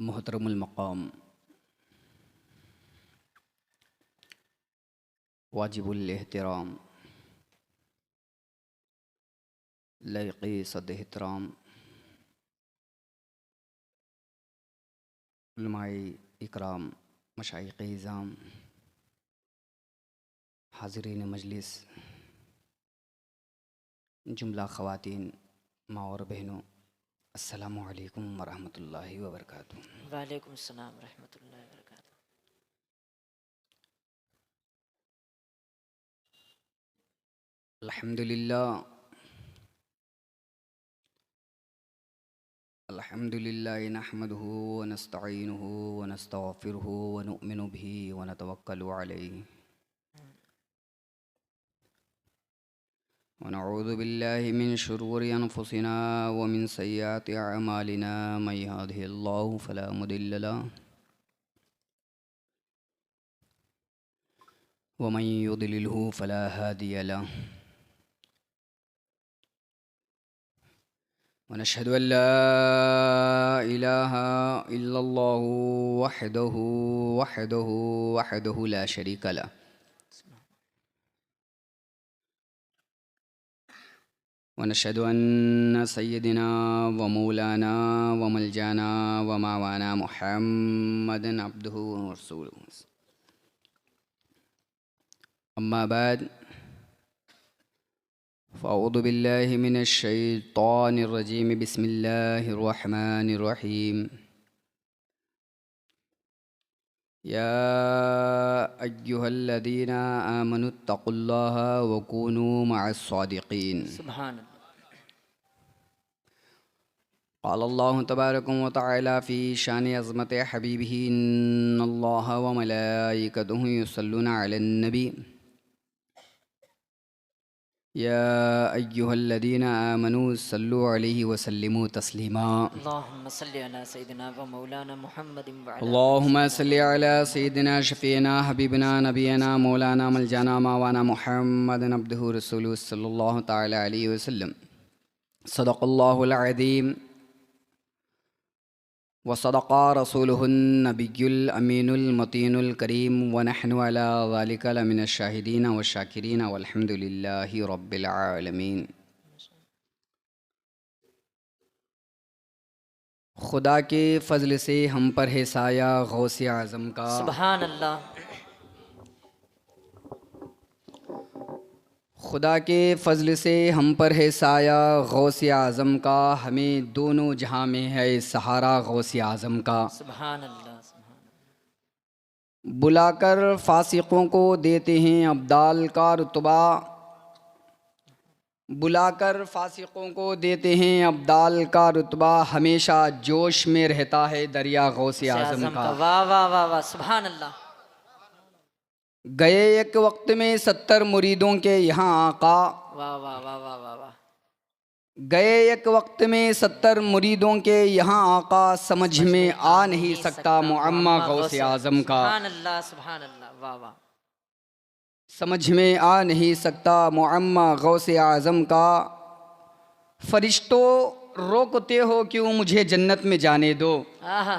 मोहतरमुल मक़ाम वाजिबुल एहतराम लायक़े सद एहतराम उलमाए इकराम मशाइख़ इज़ाम हाज़िरीन मजलिस जुमला ख़वातीन माँ और बहनों, अस्सलामु अलैकुम वरहमतुल्लाहि वबरकातुहू। वालेकुम अस्सलाम रहमतुल्लाहि वबरकातुहू। अल्हम्दुलिल्लाह नहमदुहु व नस्तईनुहु व नस्तगफिरुहु व नुअमिनु बिही व नतवक्कलु अलैहि व नऊज़ु बिल्लाहि मिन शुरूरि अनफुसिना व मिन सय्यिआति अअमालिना मन यहदिहिल्लाहु फला मुदिल्ल लहु व मन युद्लिलहु फला हादिय लहु व नशहदु अन ला इलाहा इल्लल्लाहु वहदहु वहदहु वहदहु ला शरीक लहु व नशहदु अन्न सय्यदिना व मौलाना व मलजाना व मावाना मुहम्मदन अब्दुहु व रसूलुहु। अम्मा बाद फ़अऊज़ु बिल्लाहि मिनश शैतानिर रजीम बिस्मिल्लाहिर रहमानिर रहीम। या अय्युहल्लज़ीना आमनुत्तक़ुल्लाहा व कूनू मअस सादिक़ीन। सुभान अल्लाह। क़ाल अल्लाहु तबारक व तआला फ़ी शान अज़मत हबीबिही इन्नल्लाहा व मलाइकतहु युसल्लूना अलन नबी या अय्युहल्लज़ीना आमनू सल्लु अलैहि व सल्लिमू तस्लीमा। अल्लाहुम्मा सल्लि अला सय्यिदिना व मौलाना मुहम्मदिन व अला अल्लाहुम्मा सल्लि अला सय्यिदिना शफ़ीना हबीबना नबीना मौलाना मलजाना मावाना मुहम्मदन अब्दुहु रसूलुहु सल्लल्लाहु तआला अलैहि वसल्लम। सदक़ल्लाहुल अज़ीम व सदक़ा रसूलुहुन नबियुल अमीनुल मतीनुल करीम व नहनु अला ज़ालिका लमिनश शाहिदीन व शाकिरीन वल्हम्दुलिल्लाहि रब्बिल आलमीन। खुदा के फ़ज़ल से हम पर है साया गौसे आज़म का। सुभान अल्लाह। खुदा के फ़ज़ल से हम पर है साया गौसे आज़म का, हमें दोनों जहाँ में है सहारा गौसे आज़म का। सुभान अल्लाह। सुभान बुलाकर फासिकों को देते हैं अब्दाल का रुतबा, बुलाकर फासिकों को देते हैं अब्दाल का रुतबा, हमेशा जोश में रहता है दरिया गौसे आज़म का। वाह वाह वाह वाह। सुभान अल्लाह। गए एक वक्त में 70 मुरीदों के यहाँ आका, वाह वाह वाह वाह वाह वाह। गए एक वक्त में 70 मुरीदों के यहाँ आका, समझ में आ नहीं सकता मुअम्मा गौसे आज़म का। सुभान अल्लाह। सुभान अल्लाह। वाह वाह। समझ में आ नहीं सकता मुअम्मा गौसे आज़म का। फरिश्तों रोकते हो क्यों मुझे जन्नत में जाने दो, वाह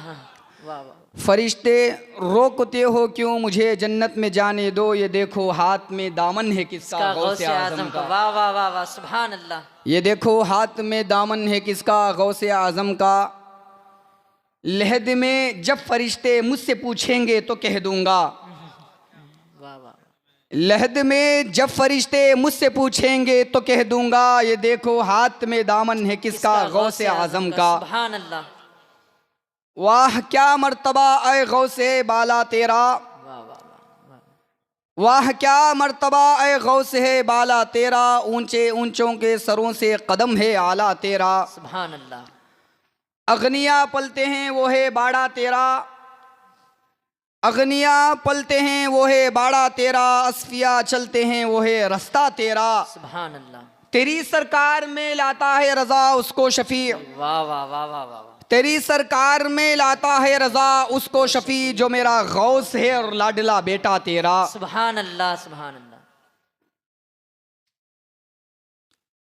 वाह। फरिश्ते रोकते हो क्यों मुझे जन्नत में जाने दो, ये देखो हाथ में दामन है किसका गौसे आज़म का। वाह वाह वाह वाह। सुभान अल्लाह। ये देखो हाथ में दामन है किसका गौसे आज़म का। लहद में जब फरिश्ते मुझसे पूछेंगे तो कह दूंगा, वाह वाह। लहद में जब फरिश्ते मुझसे पूछेंगे तो कह दूंगा, ये देखो हाथ में दामन है किसका गौसे आज़म का। सुभान अल्लाह। वाह क्या मर्तबा ऐ गौसे बाला तेरा, वाह वाह वाह। वाह क्या मर्तबा ऐ गौस है बाला तेरा, ऊंचे ऊंचों के सरों से कदम है आला तेरा। सुभान अल्लाह। अगनिया पलते हैं वो है बाड़ा तेरा, अगनिया पलते हैं वो है बाड़ा तेरा, असफिया चलते हैं वो है रास्ता तेरा। सुभान अल्लाह। तेरी सरकार में लाता है रजा उसको शफी, वाह वाह वाह वाह वाह। तेरी सरकार में लाता है रजा उसको शफी, जो मेरा गौस है और लाडला बेटा तेरा। सुभान अल्लाह। सुभान अल्लाह।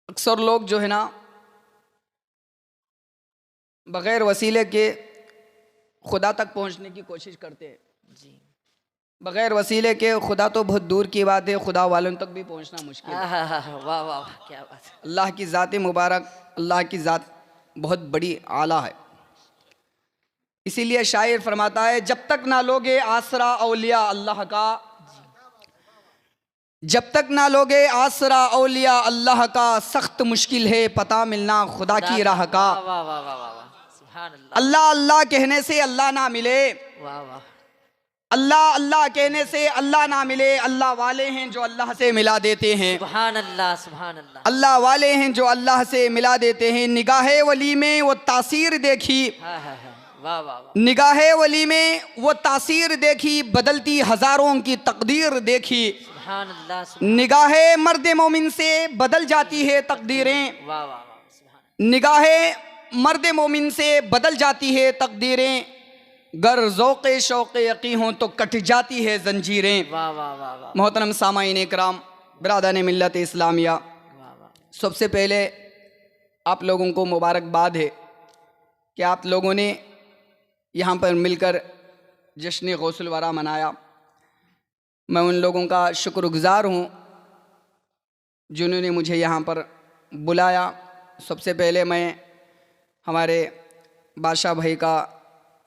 अक्सर लोग जो है ना बग़ैर वसीले के खुदा तक पहुंचने की कोशिश करते हैं। जी। बग़ैर वसीले के खुदा तो बहुत दूर की बात है, खुदा वालों तक भी पहुंचना मुश्किल है। वाह वाह वाह, क्या बात है। अल्लाह की ज़ात मुबारक, अल्लाह की ज़ात बहुत बड़ी आला है। इसीलिए शायर फरमाता है, जब तक ना लोगे आसरा औलिया अल्लाह का, जब तक ना लोगे आसरा औलिया अल्लाह का, सख्त मुश्किल है पता मिलना खुदा की राह का। वाह वाह वाह वाह वाह, सुभान अल्लाह। अल्लाह अल्लाह कहने से अल्लाह ना मिले, वाह वाह। अल्लाह अल्लाह कहने से अल्लाह ना मिले। अल्लाह वाले हैं जो अल्लाह से मिला देते हैं, सुभान अल्लाह सुभान अल्लाह। अल्लाह वाले हैं जो अल्लाह से मिला देते हैं। निगाहे वली में वो तासीर देखी, हाँ हाँ हाँ, वाह वाह वाह। निगाहे वली में वो तासीर देखी, बदलती हजारों की तकदीर देखी। सुभान अल्लाह निगाहे मर्द मोमिन से बदल जाती है तकदीरें, वाह वाह वाह, सुभान। निगाहे मर्द मोमिन से बदल जाती है तकदीरें, गर ज़ौक़े शौक़े यक़ी हों तो कट जाती है जंजीरें। वाह वाह वाह वाह मोहतरम सामाईन इकराम, बिरादरान मिल्लत इस्लामिया, वाह वाह। सबसे पहले आप लोगों को मुबारकबाद है कि आप लोगों ने यहाँ पर मिलकर जश्न गौसुल वरा मनाया। मैं उन लोगों का शुक्रगुज़ार हूँ जिन्होंने मुझे यहाँ पर बुलाया। सबसे पहले मैं हमारे बादशाह भाई का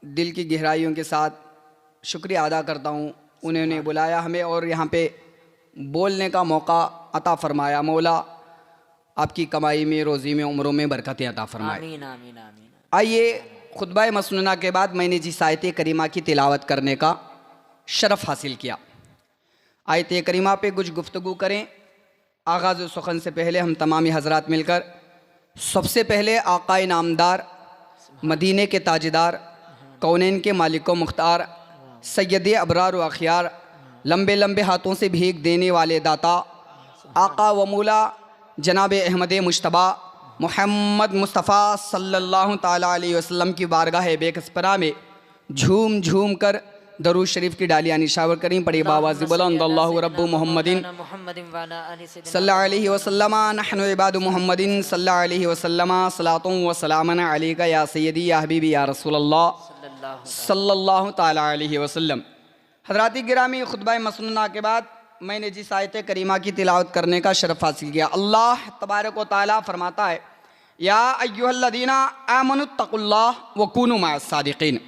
दिल की गहराइयों के साथ शुक्रिया अदा करता हूँ। उन्होंने बुलाया हमें और यहाँ पे बोलने का मौका अता फ़रमाया। मौला आपकी कमाई में, रोज़ी में, उम्रों में बरकतें अता फ़रमाए। आमीन आमीन आमीन। आइए, खुतबा मसनूना के बाद मैंने जिस आयत करीमा की तिलावत करने का शरफ़ हासिल किया, आयत करीमा पे कुछ गुफ्तगू करें। आगाज़ सुखन से पहले हम तमामी हज़रात मिलकर सबसे पहले आकाए नामदार, मदीने के ताजदार, कौनैन के मालिक व मुख्तार, सैयद अबरार व अखियार, लंबे लंबे हाथों से भीख देने वाले दाता, आका व मौला जनाब अहमद मुश्तबा मोहम्मद मुस्तफ़ा सल्लल्लाहु ताला अलैहि वसल्लम की बारगाह बेकसपरा में झूम झूम कर दरूद शरीफ की डालियाँ निशावर करीं। पढ़ी बावाज़ बुलंद अल्लाहु रब्बु मुहम्मदिन सल्लल्लाहु अलैहि वसल्लम नहनु इबादु मुहम्मदिन सल्लल्लाहु अलैहि वसल्लम सलातुं व सलामन अलैका या सय्यदी या हबीबी या रसूलल्लाह सल्लल्लाहु ताला अलैहि वसल्लम। हज़रात गिरामी, खुतबा मसनूना के बाद मैंने जिस आयत करीमा की तिलावत करने का शरफ़ हासिल किया, अल्लाह तबारक व तआला फरमाता है, या अय्युहल्लज़ीना आमनुत्तकुल्लाह व कूनू मअस सादिक़ीन।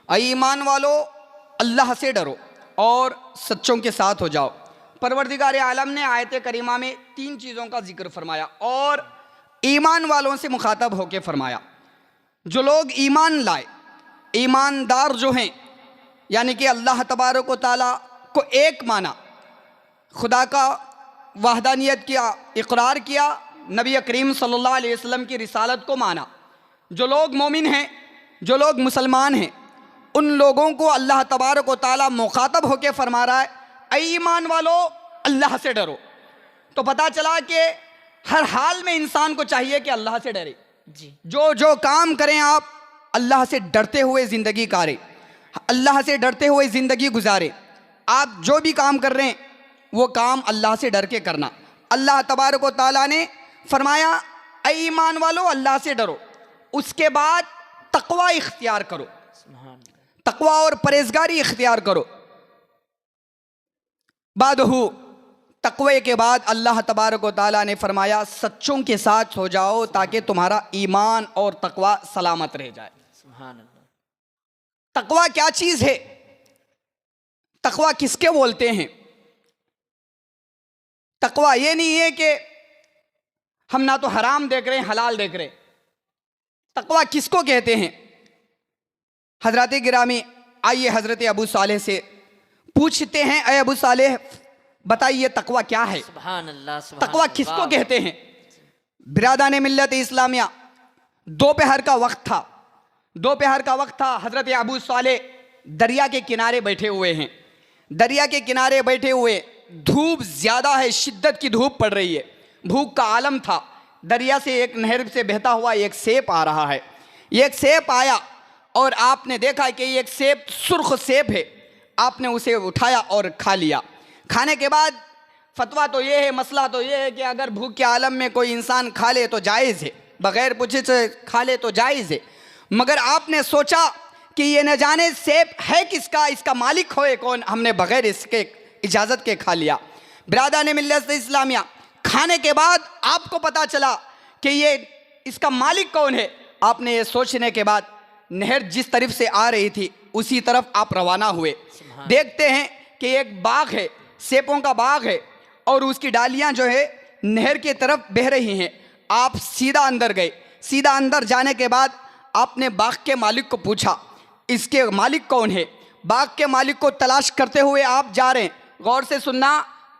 ईमान वालो, अल्लाह से डरो और सच्चों के साथ हो जाओ। परवरदिगार आलम ने आयत करीमा में 3 चीज़ों का जिक्र फरमाया और ईमान वालों से मुखातब होकर फरमाया, जो लोग ईमान लाए, ईमानदार जो हैं, यानी कि अल्लाह तबारक व तआला को एक माना, खुदा का वहदानियत किया, इकरार किया, नबी करीम सल्लल्लाहु अलैहि वसल्लम की रिसालत को माना। जो लोग मोमिन हैं, जो लोग मुसलमान हैं, उन लोगों को अल्लाह तबारक व तआला मुखातब होकर फरमा रहा है, ऐ ईमान वालो, अल्लाह से डरो। तो पता चला कि हर हाल में इंसान को चाहिए कि अल्लाह से डरे। जी। जो जो काम करें आप अल्लाह से डरते हुए ज़िंदगी कारें, अल्लाह से डरते हुए ज़िंदगी गुजारें। आप जो भी काम कर रहे हैं वो काम अल्लाह से डर के करना। अल्लाह तबारक व तआला ने फरमाया, ऐ ईमान वालो, अल्लाह से डरो। उसके बाद तकवा इख्तियार करो, तकवा और परहेजगारी इख्तियार करो। बादहू, तकवे के बाद अल्लाह तबारक व तआला ने फरमाया, सच्चों के साथ हो जाओ ताकि तुम्हारा ईमान और तकवा सलामत रह जाए। सुभान अल्लाह। तकवा क्या चीज़ है? तकवा किसके बोलते हैं? तकवा ये नहीं है कि हम ना तो हराम देख रहे हैं, हलाल देख रहे हैं। तकवा किसको कहते हैं? हजरत गिरामी, आइए हजरत अबू सालेह से पूछते हैं, अय अबू सालेह बताइए तकवा क्या है? सुभान अल्लाह। तकवा किसको कहते हैं? बिरादाने मिल्लत इस्लामिया, दोपहर का वक्त था, दोपहर का वक्त था। हजरत अबू सालेह दरिया के किनारे बैठे हुए हैं। दरिया के किनारे बैठे हुए, धूप ज़्यादा है, शिद्दत की धूप पड़ रही है, भूख का आलम था। दरिया से एक नहर से बहता हुआ एक सेब आ रहा है। एक सेब आया और आपने देखा कि एक सेब सुर्ख सेब है। आपने उसे उठाया और खा लिया। खाने के बाद फतवा तो ये है, मसला तो ये है कि अगर भूख के आलम में कोई इंसान खा ले तो जायज़ है, बग़ैर पूछे से खा ले तो जायज़ है। मगर आपने सोचा कि ये न जाने सेब है किसका, इसका मालिक होए कौन, हमने बगैर इसके इजाज़त के खा लिया। बिरादरान मिल्लत इस्लामिया, खाने के बाद आपको पता चला कि ये इसका मालिक कौन है। आपने ये सोचने के बाद नहर जिस तरफ से आ रही थी उसी तरफ आप रवाना हुए। देखते हैं कि एक बाग है, सेबों का बाग है, और उसकी डालियां जो है नहर की तरफ बह रही हैं। आप सीधा अंदर गए। सीधा अंदर जाने के बाद आपने बाग के मालिक को पूछा, इसके मालिक कौन है। बाग के मालिक को तलाश करते हुए आप जा रहे हैं। गौर से सुनना,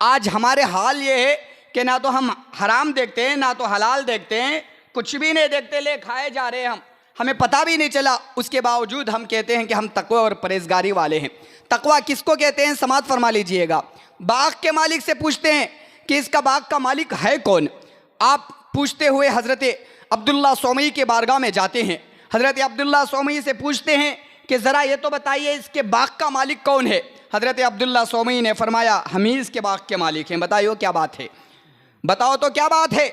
आज हमारे हाल ये है कि ना तो हम हराम देखते हैं ना तो हलाल देखते हैं, कुछ भी नहीं देखते, ले खाए जा रहे हैं। हमें पता भी नहीं चला, उसके बावजूद हम कहते हैं कि हम तकवा और परहेजगारी वाले हैं। तकवा किसको कहते हैं, समात फरमा लीजिएगा। बाग के मालिक से पूछते हैं कि इसका बाग का मालिक है कौन। आप पूछते हुए हज़रत अब्दुल्ला सोमई के बारगाह में जाते हैं। हज़रत अब्दुल्ला सोमई से पूछते हैं कि ज़रा ये तो बताइए इसके बाग का मालिक कौन है। हज़रत अब्दुल्ला सोमई ने फरमाया, हम ही इसके बाग के मालिक हैं। बताइए क्या बात है, बताओ तो क्या बात है।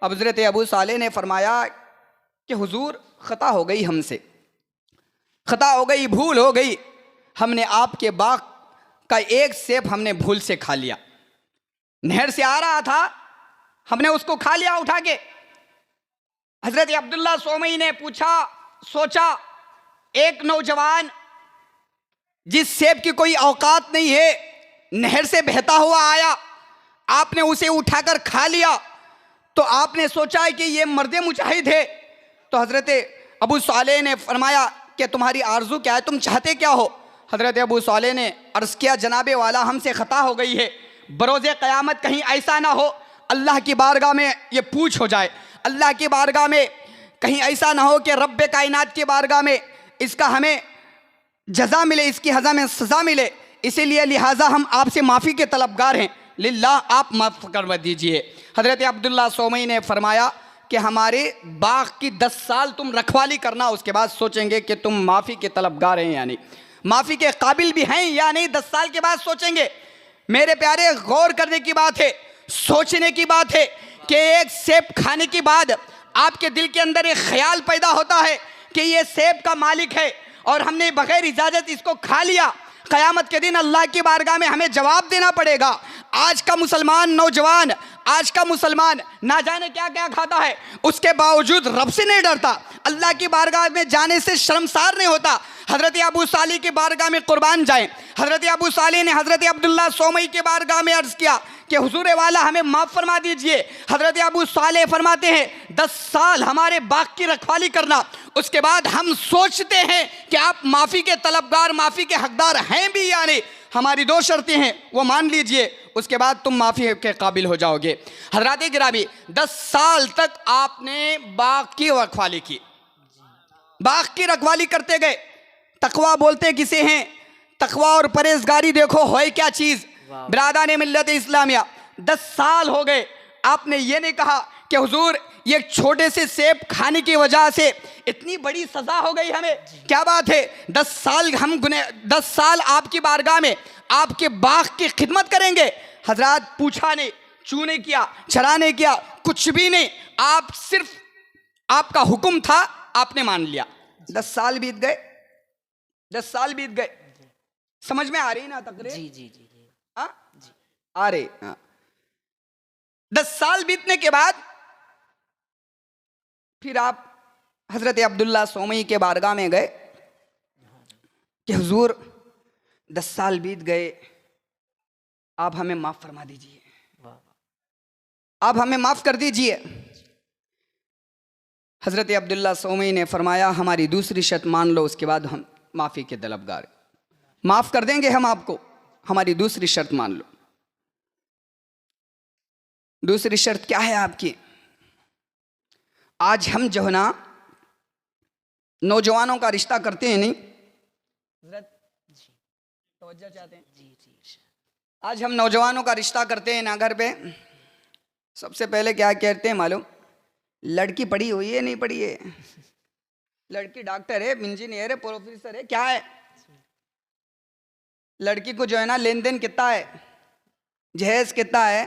अब हज़रत अबू सालेह ने फरमाया कि हुजूर ख़ता हो गई, हमसे ख़ता हो गई, भूल हो गई। हमने आपके बाग का एक सेब हमने भूल से खा लिया। नहर से आ रहा था, हमने उसको खा लिया उठा के। हज़रत अब्दुल्ला सोमई ने पूछा, सोचा, एक नौजवान जिस सेब की कोई औकात नहीं है नहर से बहता हुआ आया, आपने उसे उठाकर खा लिया, तो आपने सोचा है कि ये मर्दे मुजाहिद है। तो हज़रत अबू सालेह ने फरमाया कि तुम्हारी आरज़ू क्या है, तुम चाहते क्या हो। हज़रत अबू सालेह ने अर्ज़ किया, जनाबे वाला हमसे ख़ता हो गई है, बरोज़े क़यामत कहीं ऐसा ना हो अल्लाह की बारगाह में ये पूछ हो जाए, अल्लाह की बारगाह में कहीं ऐसा ना हो कि रब्बे कायनात की बारगाह में इसका हमें जज़ा मिले, इसकी हज़ा में सज़ा मिले। इसीलिए लिहाजा हम आपसे माफ़ी के तलबगार हैं, लिल्लाह आप माफ़ करवा दीजिए। हज़रत अब्दुल्ला सोमई ने फरमाया कि हमारे बाग की 10 साल तुम रखवाली करना, उसके बाद सोचेंगे कि तुम माफ़ी के तलबगार हैं यानी माफ़ी के काबिल भी हैं या नहीं, 10 साल के बाद सोचेंगे। मेरे प्यारे, गौर करने की बात है, सोचने की बात है कि एक सेब खाने के बाद आपके दिल के अंदर एक ख्याल पैदा होता है कि ये सेब का मालिक है और हमने बगैर इजाज़त इसको खा लिया। क़यामत के दिन अल्लाह की बारगाह में हमें जवाब देना पड़ेगा। आज का मुसलमान नौजवान, आज का मुसलमान ना जाने क्या क्या खाता है, उसके बावजूद रब से नहीं डरता, अल्लाह की बारगाह में जाने से शर्मसार नहीं होता। हज़रत अबू सालेह की बारगाह में कुर्बान जाएं। हज़रत अबू सालेह ने हज़रत अब्दुल्ला सोमई के बारगाह में अर्ज़ किया कि हुजूर वाला हमें माफ़ फरमा दीजिए। हज़रत अबू सालेह फरमाते हैं 10 साल हमारे बाग की रखवाली करना, उसके बाद हम सोचते हैं कि आप माफ़ी के तलबगार, माफ़ी के हकदार हैं भी या नहीं। हमारी 2 शर्तें हैं, वो मान लीजिए, उसके बाद तुम माफ़ी के काबिल हो जाओगे। हज़रात गिरामी, 10 साल तक आपने बाग की रखवाली की, बाग की रखवाली करते गए। तकवा बोलते किसे हैं, तकवा और परहेजगारी देखो होए क्या चीज़। बिरादरान मिल्लत इस्लामिया, 10 साल हो गए, आपने ये नहीं कहा कि हुजूर ये छोटे से सेब खाने की वजह से इतनी बड़ी सज़ा हो गई हमें, क्या बात है। 10 साल हम 10 साल आपकी बारगाह में आपके बाग की खिदमत करेंगे। हजरात पूछा नहीं, चू नहीं किया, चरा नहीं किया, कुछ भी नहीं, आप सिर्फ आपका हुक्म था, आपने मान लिया। 10 साल बीत गए, 10 साल बीत गए। समझ में आ रही ना तकरीर? जी जी जी हाँ आ रही। 10 साल बीतने के बाद फिर आप हज़रत अब्दुल्ला सोमई के बारगाह में गए कि हुजूर 10 साल बीत गए, आप हमें माफ़ फरमा दीजिए, आप हमें माफ़ कर दीजिए। हज़रत अब्दुल्ला सोमई ने फरमाया, हमारी दूसरी शर्त मान लो, उसके बाद हम माफ़ी के तलबगार, माफ़ कर देंगे हम आपको, हमारी दूसरी शर्त मान लो। दूसरी शर्त क्या है आपकी? आज हम जो है ना नौजवानों का रिश्ता करते हैं, नहीं तवज्जो चाहते हैं? आज हम नौजवानों का रिश्ता करते हैं ना, घर पे सबसे पहले क्या कहते हैं मालूम? लड़की पढ़ी हुई है नहीं पढ़ी है, लड़की डॉक्टर है, इंजीनियर है, प्रोफेसर है, क्या है? लड़की को जो है ना लेन देन कितना है, जहेज कितना है,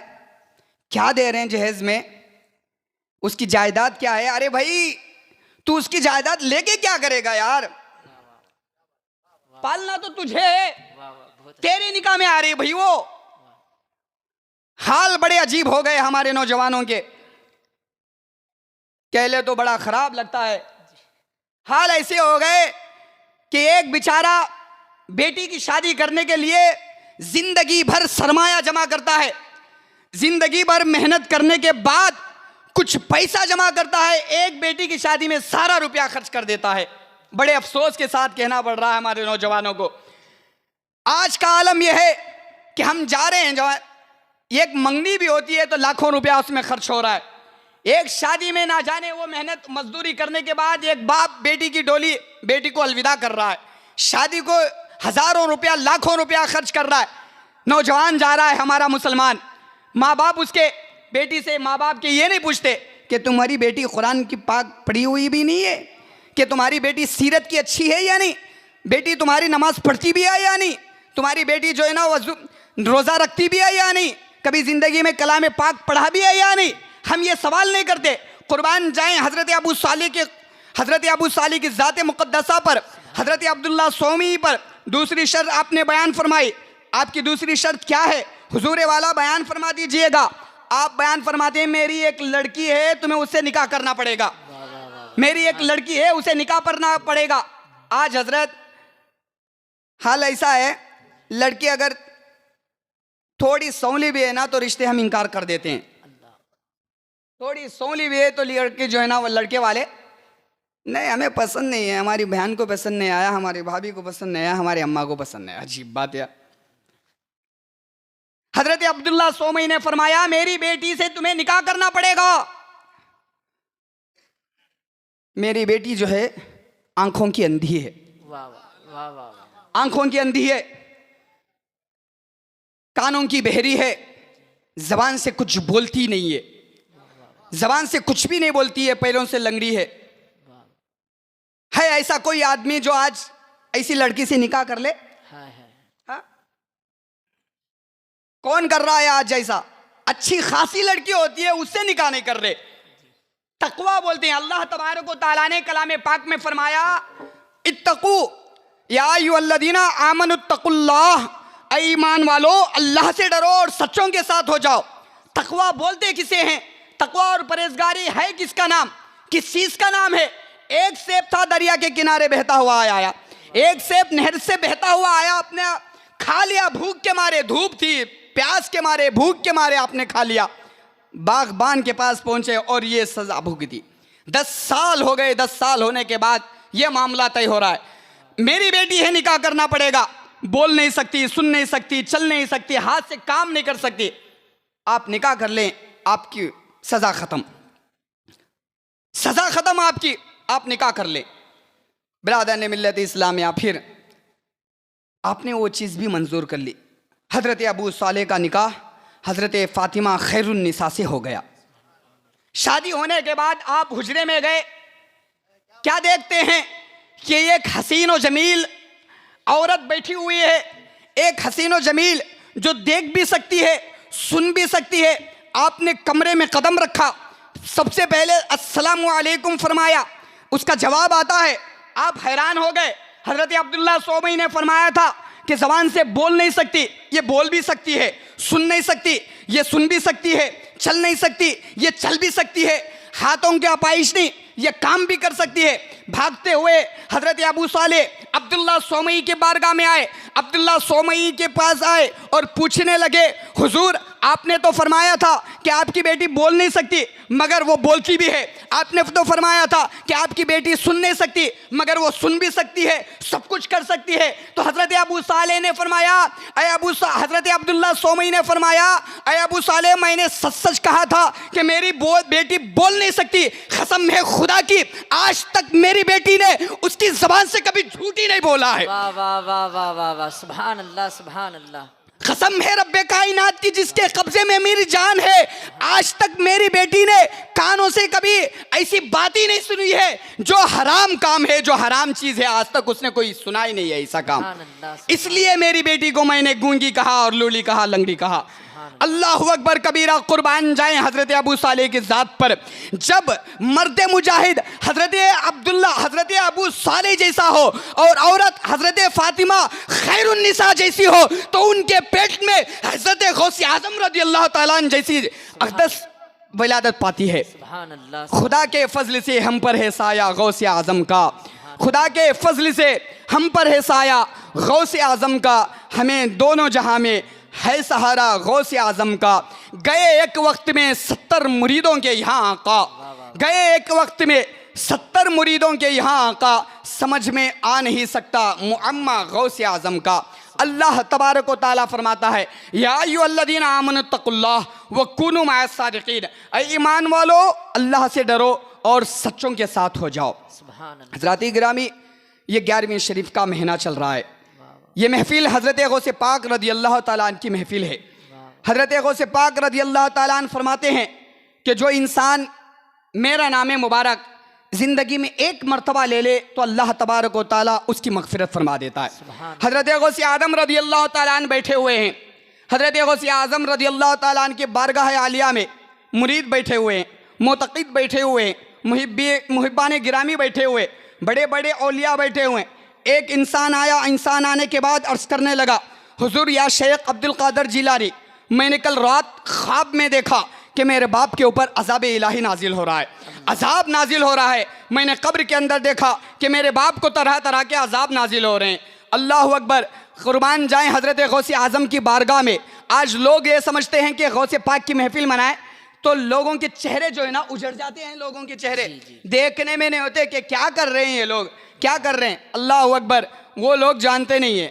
क्या दे रहे हैं जहेज में, उसकी जायदाद क्या है। अरे भाई तू उसकी जायदाद लेके क्या करेगा यार? पालना तो तुझे है, वाह वाह बहुत तेरी निगाह में आ रही भाई वो। हाल बड़े अजीब हो गए हमारे नौजवानों के, कहले तो बड़ा खराब लगता है। हाल ऐसे हो गए कि एक बेचारा बेटी की शादी करने के लिए जिंदगी भर सरमाया जमा करता है, जिंदगी भर मेहनत करने के बाद कुछ पैसा जमा करता है, एक बेटी की शादी में सारा रुपया खर्च कर देता है। बड़े अफसोस के साथ कहना पड़ रहा है हमारे नौजवानों को। आज का आलम यह है कि हम जा रहे हैं, जो एक मंगनी भी होती है तो लाखों रुपया उसमें खर्च हो रहा है। एक शादी में ना जाने वो मेहनत मजदूरी करने के बाद एक बाप बेटी की डोली, बेटी को अलविदा कर रहा है, शादी को हजारों रुपया लाखों रुपया खर्च कर रहा है। नौजवान जा रहा है हमारा मुसलमान, माँ बाप उसके बेटी से, माँ बाप के ये नहीं पूछते कि तुम्हारी बेटी कुरान की पाक पढ़ी हुई भी नहीं है, कि तुम्हारी बेटी सीरत की अच्छी है या नहीं, बेटी तुम्हारी नमाज पढ़ती भी है या नहीं, तुम्हारी बेटी जो है ना वजू रोज़ा रखती भी है या नहीं, कभी ज़िंदगी में कलाम पाक पढ़ा भी है या नहीं। हम ये सवाल नहीं करते। कुर्बान जाएं हज़रत अबू साली की ज़ात मुक़द्दसा पर, हज़रत अब्दुल्ला सोमी पर। दूसरी शर्त आपने बयान फरमाई, आपकी दूसरी शर्त क्या है हुजूर वाला, बयान फरमा दीजिएगा। आप बयान फरमाते हैं मेरी एक लड़की है, तुम्हें उससे निकाह करना पड़ेगा, मेरी एक लड़की है उसे निकाह करना पड़ेगा। आज हजरत हाल ऐसा है, लड़की अगर थोड़ी सौली भी है ना तो रिश्ते हम इनकार कर देते हैं, थोड़ी सौली भी है तो लड़के जो है ना वो लड़के वाले नहीं, हमें पसंद नहीं है, हमारी बहन को पसंद नहीं आया, हमारी भाभी को पसंद नहीं आया, हमारी अम्मा को पसंद नहीं आया। अजीब बात है। हजरत अब्दुल्ला सोमई ने फरमाया मेरी बेटी से तुम्हें निकाह करना पड़ेगा। मेरी बेटी जो है आंखों की अंधी है, वाह वाह वाह वाह, आंखों की अंधी है, कानों की बहरी है, जबान से कुछ बोलती नहीं है, जबान से कुछ भी नहीं बोलती है, पैरों से लंगड़ी है ऐसा कोई आदमी जो आज ऐसी लड़की से निकाह कर ले? हाँ? कौन कर रहा है आज ऐसा? अच्छी खासी लड़की होती है उससे निकाह नहीं कर रहे। तकवा बोलते हैं। अल्लाह तबारक व तआला ने कलाम पाक में फरमाया इत्तकू या अय्युहल्लज़ीना आमनुत्तकुल्लाह, ऐ ईमान वालो अल्लाह से डरो और सच्चों के साथ हो जाओ। तकवा बोलते किसे हैं? तकवा और परहेजगारी है किसका नाम? किस चीज का नाम है? एक सेब था दरिया के किनारे बहता हुआ आया, एक सेब नहर से बहता हुआ आया, आपने खा लिया भूख के मारे, धूप थी, प्यास के मारे, भूख के मारे आपने खा लिया। बागबान के पास पहुंचे और ये सजा भुगती। 10 साल हो गए, 10 साल होने के बाद ये मामला तय हो रहा है, मेरी बेटी है निकाह करना पड़ेगा। बोल नहीं सकती, सुन नहीं सकती, चल नहीं सकती, हाथ से काम नहीं कर सकती। आप निकाह कर लें, आपकी सजा खत्म, सजा खत्म आपकी, आप निकाह कर लें। बिरादर ने मिल्लत इस्लामिया, फिर आपने वो चीज़ भी मंजूर कर ली। हज़रत अबू सालेह का निकाह हज़रत फ़ातिमा खैरुन्निसा से हो गया। शादी होने के बाद आप हुजरे में गए, क्या देखते हैं कि एक हसीन व जमील औरत बैठी हुई है, एक हसीन व जमील जो देख भी सकती है, सुन भी सकती है। आपने कमरे में कदम रखा, सबसे पहले अस्सलामु अलैकुम फरमाया, उसका जवाब आता है, आप हैरान हो गए। हज़रत अब्दुल्ला सोमई ने फरमाया था कि ज़बान से बोल नहीं सकती, ये बोल भी सकती है, सुन नहीं सकती, ये सुन भी सकती है, चल नहीं सकती, ये चल भी सकती है, हाथों की अपाइश नहीं, ये काम भी कर सकती है। भागते हुए हज़रत अबू सालेह अब्दुल्ला सोमई के बारगाह में आए, अब्दुल्ला सोमई के पास आए और पूछने लगे, हुजूर आपने तो फरमाया था कि आपकी बेटी बोल नहीं सकती मगर वो बोलती भी है, आपने तो फरमाया था कि आपकी बेटी सुन नहीं सकती मगर वो सुन भी सकती है, सब कुछ कर सकती है। तो हज़रत अबू सालेह ने फरमाया, हज़रत अब्दुल्ला सोमई ने फरमाया, अय अबू सालेह मैंने सच सच कहा था कि मेरी बेटी बोल नहीं सकती, कसम है खुदा की आज तक मेरी बेटी ने उसकी ज़बान से कभी झूठी नहीं बोला है। वाह वाह वाह वाह वाह वाह, सुभान अल्लाह सुभान अल्लाह। कसम है रब्बे कायनात की जिसके कब्जे में मेरी जान है, आज तक मेरी बेटी ने कानों से कभी ऐसी बात ही नहीं सुनी है जो हराम काम है, जो हराम चीज है, आज तक उसने कोई सुना ही नहीं है ऐसा काम। इसलिए मेरी बेटी को मैंने गूंगी कहा और लूली कहा, लंगड़ी कहा। अल्लाहु अकबर कबीरा, कुर्बान जाएं हजरत अबू सालेह की जात पर। जब मर्द मुजाहिद हजरत अब्दुल्ला हजरत अबू सालेह जैसा हो और औरत हजरत फातिमा खैरुन्निसा जैसी हो, तो उनके पेट में हजरत गौसे आजम रज़ी अल्लाह ताला अन्हु जैसी अक़दस विलादत पाती है। खुदा के फजल से हम पर है साया गौसे आजम का, खुदा के फजल से हम पर है साया गौसे आजम का, हमें दोनों जहां में है सहारा गौसे आजम का। गए एक वक्त में 70 मुरीदों के यहाँ आका, गए एक वक्त में 70 मुरीदों के यहाँ आका, समझ में आ नहीं सकता मुअम्मा गौसे आजम का। अल्लाह तबारक व तआला फरमाता है, या अय्युहल्लज़ीना आमनुत्तकुल्लाह व कुनू मअस सादिकीन, ऐ ईमान वालो अल्लाह से डरो और सच्चों के साथ हो जाओ। हज़रात गिरामी, ये 11वीं शरीफ का महीना चल रहा है। ये महफिल हज़रत गौसे पाक रज़ी अल्लाह ताला अन्हु की महफिल है। हज़रत गौसे पाक रज़ी अल्लाह ताला अन्हु फरमाते हैं कि जो इंसान मेरा नाम मुबारक ज़िंदगी में एक मरतबा ले ले तो अल्लाह तबारक व तआला उसकी मग़फ़िरत फरमा देता है। हज़रत गौसे आज़म रज़ी अल्लाह ताला अन्हु बैठे हुए हैं। हज़रत गौसे आज़म रज़ी अल्लाह ताला अन्हु के बारगाह आलिया में मुरीद बैठे हुए हैं, मोतक़िद बैठे हुए हैं, मुहिब्बान गिरामी बैठे हुए, बड़े बड़े औलिया बैठे हुए। एक इंसान आया, इंसान आने के बाद अर्ज़ करने लगा, हुज़ूर या शेख अब्दुल कादिर जिलानी, मैंने कल रात ख्वाब में देखा कि मेरे बाप के ऊपर अज़ाब इलाही नाजिल हो रहा है, अज़ाब नाजिल हो रहा है। मैंने कब्र के अंदर देखा कि मेरे बाप को तरह तरह के अज़ाब नाजिल हो रहे हैं। अल्लाह अकबर, कुर्बान जाएं हज़रत गौसे आज़म की बारगाह में। आज लोग ये समझते हैं कि गौसे पाक की महफिल मनाएं तो लोगों के चेहरे जो है ना उजड़ जाते हैं, लोगों के चेहरे देखने में नहीं होते कि क्या कर रहे हैं ये लोग, क्या कर रहे हैं। अल्लाह अकबर, वो लोग जानते नहीं है।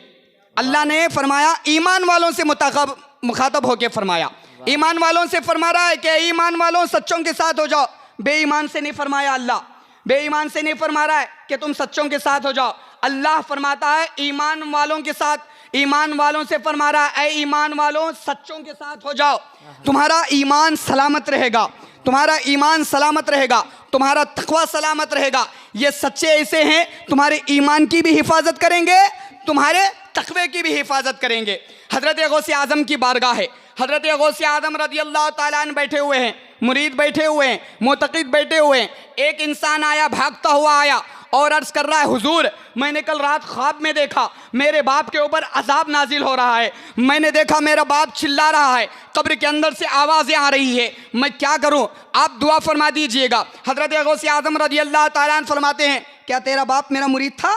अल्लाह ने फरमाया ईमान वालों से मुखातब होके फरमाया, ईमान वालों से फरमा रहा है कि ईमान वालों सच्चों के साथ हो जाओ। बेईमान से नहीं फरमाया अल्लाह, बेईमान से नहीं फरमा रहा है कि तुम सच्चों के साथ हो जाओ। अल्लाह फरमाता है ईमान वालों के साथ, ईमान वालों से फरमा रहा है, ऐ ईमान वालों सच्चों के साथ हो जाओ। तुम्हारा ईमान सलामत रहेगा, तुम्हारा ईमान सलामत रहेगा, तुम्हारा तक़वा सलामत रहेगा। ये सच्चे ऐसे हैं तुम्हारे ईमान की भी हिफाजत करेंगे, तुम्हारे तक़वे की भी हिफाजत करेंगे। हज़रत गौसे आज़म की बारगाह है। हज़रत गौसे आज़म रज़ी अल्लाह ताला अन्हु बैठे हुए हैं, मुरीद बैठे हुए हैं, मोतक़िद बैठे हुए हैं। एक इंसान आया, भागता हुआ आया और अर्ज़ कर रहा है, हुजूर मैंने कल रात ख्वाब में देखा मेरे बाप के ऊपर अज़ाब नाजिल हो रहा है, मैंने देखा मेरा बाप चिल्ला रहा है, कब्र के अंदर से आवाज़ें आ रही है, मैं क्या करूं, आप दुआ फरमा दीजिएगा। हज़रत गौसे आज़म रज़ी अल्लाह ताला अन्हु फरमाते हैं, क्या तेरा बाप मेरा मुरीद था?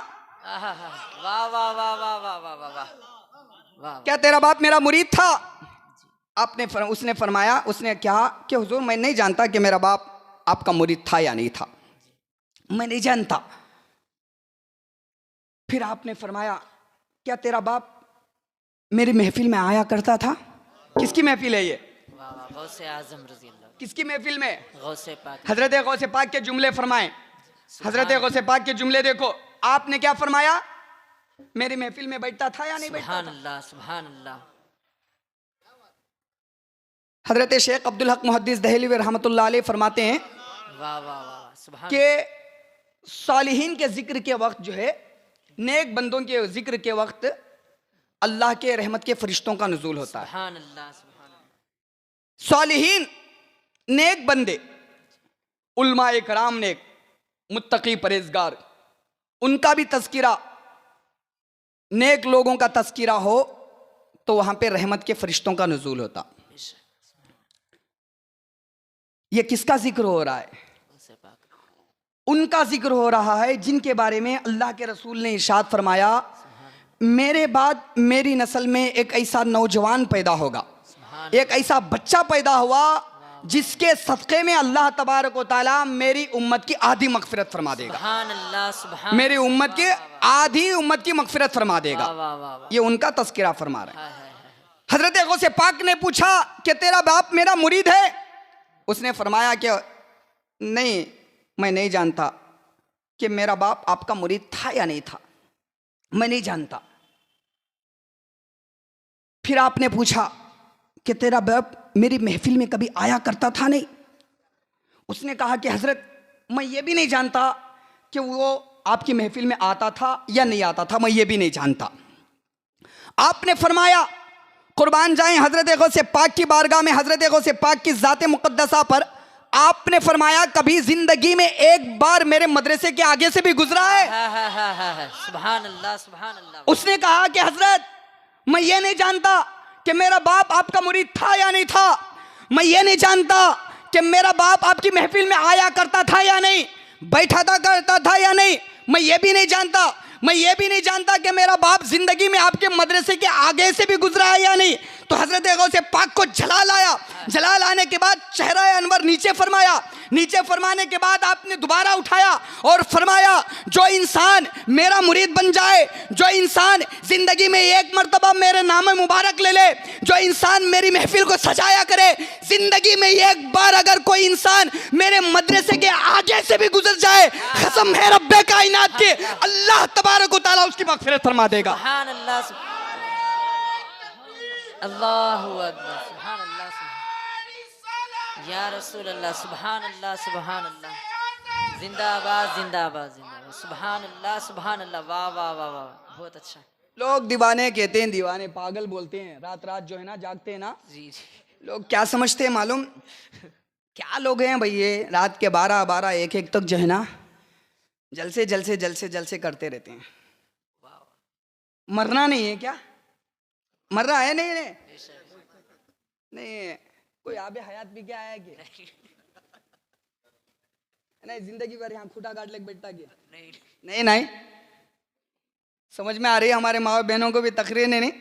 वाह वाह वाह वाह वाह वाह वाह वाह। क्या तेरा बाप मेरा मुरीद था? उसने फरमाया, उसने कहा कि हुजूर मैं नहीं जानता कि मेरा बाप आपका मुरीद था या नहीं था, मैं नहीं जानता। फिर आपने फरमाया, क्या तेरा बाप मेरी महफिल में आया करता था? किसकी महफिल है ये? गौसे आज़म रज़ी अल्लाह। किसकी महफिल में? गौसे पाक। हजरत गौसे पाक के जुमले फरमाएं, हजरत गौसे पाक के जुमले देखो। आपने क्या फरमाया? मेरी महफिल में बैठता था या नहीं बैठता था? सुभान अल्लाह, सुभान अल्लाह। हजरत शेख अब्दुल हक मुहद्दिस दहलवी रहमतुल्लाह अलैह फरमाते हैं वाह वाह वाह, सुभान कि सालिहीन के जिक्र के वक्त जो है, नेक बंदों के जिक्र के वक्त अल्लाह के रहमत के फरिश्तों का नुज़ूल होता है। सुभान अल्लाह, सुभान अल्लाह। सालिहीन नेक बंदे, उलमाए कराम नेक, मुत्तकी परहेज़गार, उनका भी तज़किरा, नेक लोगों का तज़किरा हो तो वहां पे रहमत के फरिश्तों का नुज़ूल होता। ये किसका जिक्र हो रहा है? उनका जिक्र हो रहा है जिनके बारे में अल्लाह के रसूल ने इरशाद फरमाया, मेरे बाद मेरी नस्ल में एक ऐसा नौजवान पैदा होगा, एक ऐसा बच्चा पैदा हुआ जिसके सदक़े में अल्लाह तबारक व तआला मेरी उम्मत की आधी मग़फ़िरत फरमा देगा। सुभान अल्लाह, सुभान। मेरी उम्मत की आधी उम्मत की मग़फ़िरत फरमा देगा। वाह वाह वाह। ये उनका तज़किरा फरमा रहे हैं। हज़रत गौसे पाक ने पूछा कि तेरा बाप मेरा मुरीद है? उसने फरमाया कि नहीं, मैं नहीं जानता कि मेरा बाप आपका मुरीद था या नहीं था, मैं नहीं जानता। फिर आपने पूछा कि तेरा बाप मेरी महफिल में कभी आया करता था? नहीं। उसने कहा कि हजरत मैं ये भी नहीं जानता कि वो आपकी महफिल में आता था या नहीं आता था, मैं ये भी नहीं जानता। आपने फरमाया कुर्बान जाएं हजरत गौसे पाक की बारगाह में, हजरत गौसे पाक की ज़ात मुक़द्दसा पर। आपने फरमाया कभी जिंदगी में एक बार मेरे मदरसे के आगे से भी गुजरा है? सुभान अल्लाह, सुभान अल्लाह। उसने कहा कि हजरत मैं ये नहीं जानता कि मेरा बाप आपका मुरीद था या नहीं था, मैं ये नहीं जानता कि मेरा बाप आपकी महफिल में आया करता था या नहीं, बैठा था करता था या नहीं, मैं ये भी नहीं जानता, मैं ये भी नहीं जानता कि मेरा बाप जिंदगी में आपके मदरसे के आगे से भी गुजरा है या नहीं। तो हजरत गौसे पाक को जलाल आया। जलाल आने के बाद चेहरा अनवर नीचे फरमाया। नीचे फरमाने के बाद आपने दोबारा उठाया और फरमाया जो इंसान मेरा मुरीद बन जाए, जो इंसान जिंदगी में एक मर्तबा मेरे नाम मुबारक ले ले, जो इंसान मेरी महफिल को सजाया करे, जिंदगी में एक बार अगर कोई इंसान मेरे मदरसे के आगे से भी गुजर जाए, कसम है रब्बे कायनात की, अल्लाह तबारक व तआला उसकी मग़फ़िरत फरमा देगा। सुभान अल्लाह, अल्लाहु अकबर, सुभान अल्लाह, या रसूल अल्लाह, सुभान अल्लाह, सुभान अल्लाह, जिंदाबाद जिंदाबाद जिंदाबाद, सुभान अल्लाह, सुभान अल्लाह। वाह वाह वाह वाह, बहुत अच्छा। लोग दीवाने कहते हैं, दीवाने पागल बोलते हैं, रात रात जो है ना जागते हैं ना, जी जी। लोग क्या समझते हैं मालूम? क्या लोग हैं भाई ये, रात के 12-12 1-1 तक जो है ना जलसे जलसे जलसे जलसे करते रहते हैं। मरना नहीं है क्या? मर रहा है? नहीं नहीं नहीं, कोई आबे हयात भी क्या है कि नहीं, जिंदगी भर यहाँ खूटा काट ले बैठता क्या? नहीं नहीं, समझ में आ रही है हमारे माँ बहनों को भी तकरीर नहीं।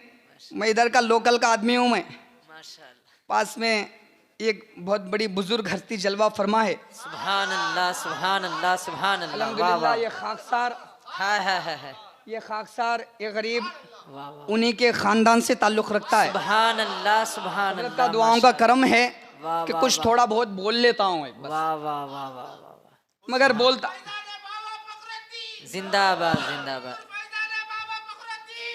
मैं इधर का लोकल का आदमी हूँ। मैं माशाअल्लाह, पास में एक बहुत बड़ी बुजुर्ग हस्ती जलवा फरमा है। सुभान अल्लाह, सुभान अल्लाह, सुभान अल्लाह। वाह अल्हम्दुलिल्लाह, वाह, ये खाकसार है ये खाकसार ये गरीब वाह वाह, उन्हीं के खानदान से ताल्लुक़ रखता है। सुभान अल्लाह, सुभान हज़रत अल्लाह। का दुआओं का करम है वाह, कि वाह, कुछ वाह। थोड़ा बहुत बोल लेता हूँ बस, वाह वाह वाह वाह वाह, मगर बोलता जिंदाबाद जिंदाबाद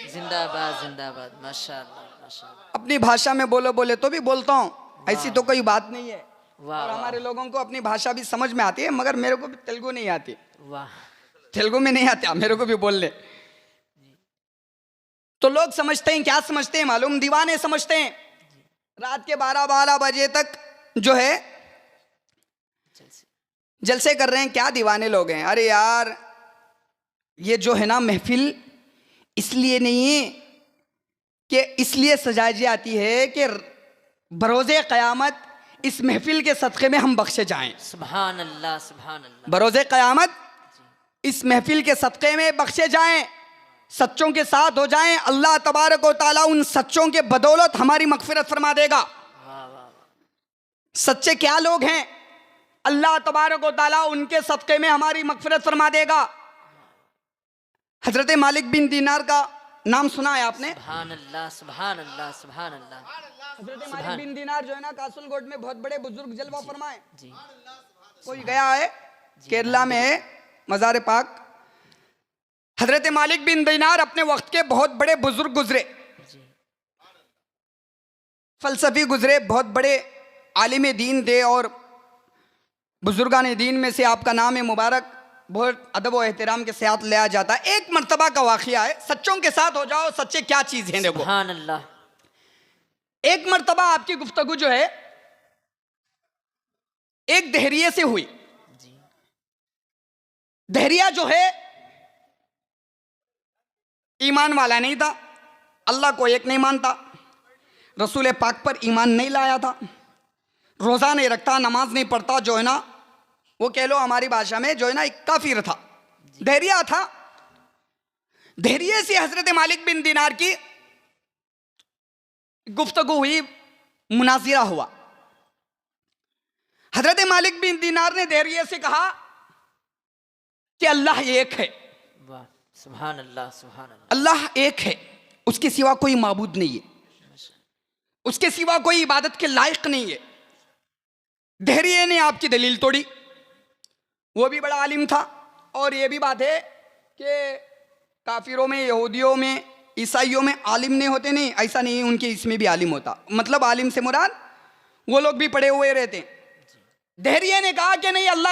जिंदाबाद जिंदाबाद, माशाअल्लाह माशाअल्लाह। अपनी भाषा में बोले तो भी बोलता हूँ, ऐसी तो कोई बात नहीं है। वाह और वाह, हमारे लोगों को अपनी भाषा भी समझ में आती है, मगर मेरे को भी तेलुगु नहीं आती। वाह, तेलुगु में नहीं आता मेरे को भी बोलने। तो लोग समझते हैं, क्या समझते हैं मालूम? दीवाने समझते हैं रात के 12-12 बजे तक जो है जलसे कर रहे हैं। क्या दीवाने लोग हैं? अरे यार, ये जो है ना महफिल इसलिए नहीं कि इसलिए सजाई जाती है कि बरोज़े क़यामत इस महफिल के सदक़े में हम बख्शे जाएं। सुभान अल्लाह, सुभान अल्लाह। बरोज़े क़यामत इस महफिल के सदक़े में बख्शे जाएं, सच्चों के साथ हो जाएं। अल्लाह तबारक व तआला उन सच्चों के बदौलत हमारी मग़फ़िरत फरमा देगा। वाह वाह, सच्चे क्या लोग हैं? अल्लाह तबारक व तआला उनके सदक़े में हमारी मग़फ़िरत फरमा देगा। हज़रत मालिक बिन दीनार का नाम सुना है आपने? सुभान अल्लाह, सुभान अल्लाह, सुभान अल्लाह। हज़रत मालिक बिन दीनार जो है ना कासुलगोट में बहुत बड़े बुजुर्ग जलवा फरमाए। जी, कोई गया है? केरला में है मज़ार पाक। हज़रत मालिक बिन दीनार अपने वक्त के बहुत बड़े बुजुर्ग गुजरे, जी, फ़लसफ़ी गुजरे, बहुत बड़े आलिम दीन थे और बुजुर्गान दीन में से आपका नाम है मुबारक बहुत अदब व एहतराम के साथ लिया जाता है। एक मर्तबा का वाक़या है, सच्चों के साथ हो जाओ। सच्चे क्या चीज़ हैं देखो। सुभान अल्लाह। एक मर्तबा आपकी गुफ्तगू जो है एक दहरिये से हुई। जी, दहरिया जो है ईमान वाला नहीं था, अल्लाह को एक नहीं मानता, रसूल पाक पर ईमान नहीं लाया था, रोज़ा नहीं रखता, नमाज नहीं पढ़ता, जो है ना वो कह लो हमारी भाषा में जो है ना एक काफिर था, दहरिया था। दहरिये से हज़रत मालिक बिन दीनार की गुफ्तगू हुई, मुनाजिरा हुआ। हज़रत मालिक बिन दीनार ने दहरिये से कहा कि अल्लाह एक है। वाह, सुभान अल्लाह, सुभान अल्लाह। अल्लाह एक है, उसके सिवा कोई माबूद नहीं है, उसके सिवा कोई इबादत के लायक नहीं है। दहरिये ने आपकी दलील तोड़ी। वो भी बड़ा आलिम था। और ये भी बात है कि काफिरों में, यहूदियों में, ईसाइयों में आलिम नहीं होते, नहीं ऐसा नहीं, उनके इसमें भी आलिम होता। मतलब आलिम से मुराद वो लोग भी पढ़े हुए रहते। दहरिये ने कहा कि नहीं, अल्लाह